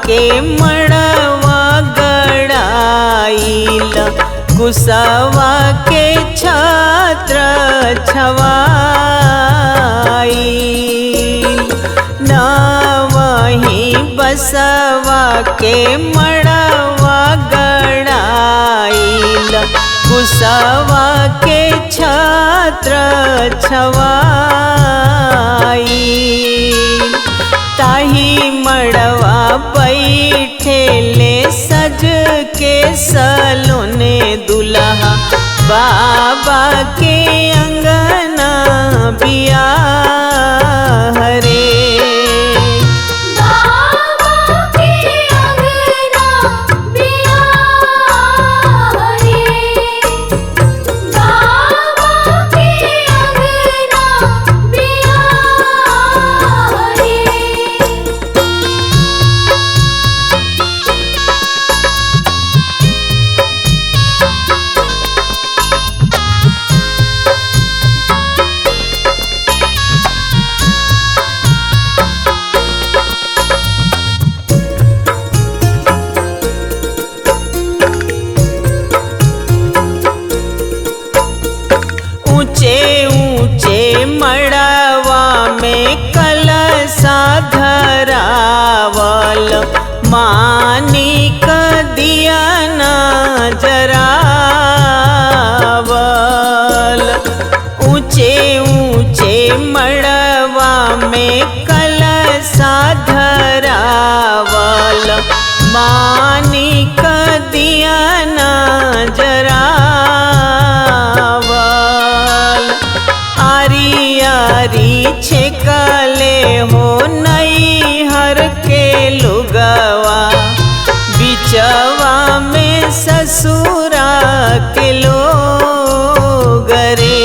के मड़वा गड़ाइल, कुसवा के छत्र छवाइल। नवहीं बसवा के मड़वा गड़ाइल, कुसवा के छत्र छवाइल। ताही मड़वा बैठेले सज के सलोने दुल्हा, बाबा के अंगना बियाह रे। ऊंचे ऊंचे मड़वा में कलशा धरावल, मानिक दिया न जरावल। ऊंचे ऊंचे मड़वा में कलशा धरावल, मानिक दिया न जरावल। आरी आरी छेकले हो नैहर के लुगवा, बिचवा में ससुरा के लोग रे।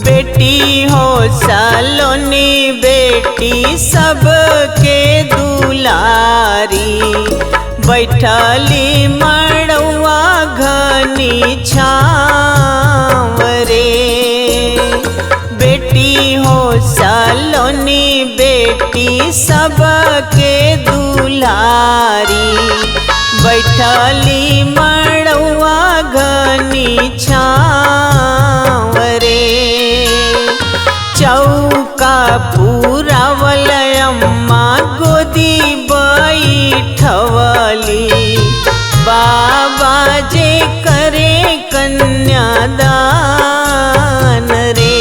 बेटी हो सलोनी बेटी सबके दुलारी, बैठली मड़वा घनी छाँव रे। बेटी हो सलोनी बेटी सबके दुलारी, बैठली मड़वा घनी छाँव रे। चौका पुरावल अम्मा गोदी बैठवली, बाबा जे करे कन्यादान रे।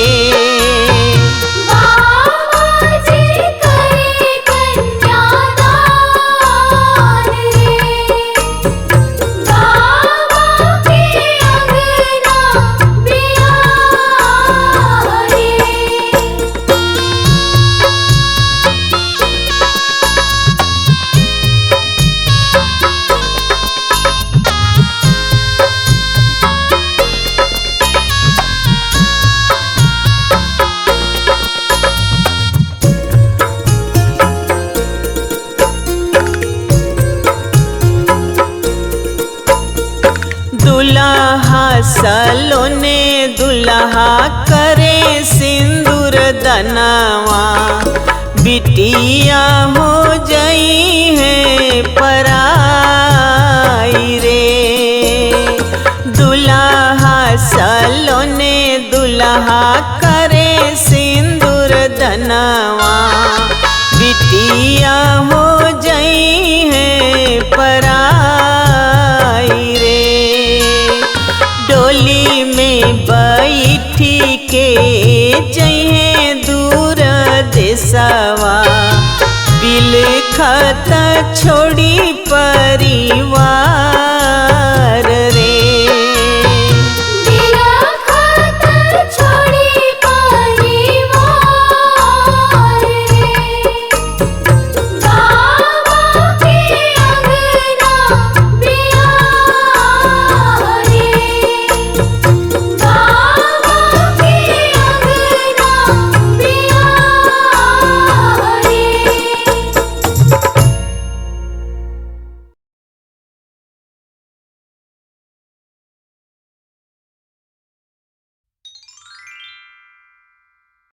दुल्हा सलोने दुल्हा करे सिंदूर दनवा, बिटिया हो जई है पराई रे। दुल्हा सलोने दुल्हा करे सिंदूर दनवा, बिटिया हो जई है पराई रे। डोली में बैठी के जइहे दूर देसवा, बिलखत छोड़ी परिवार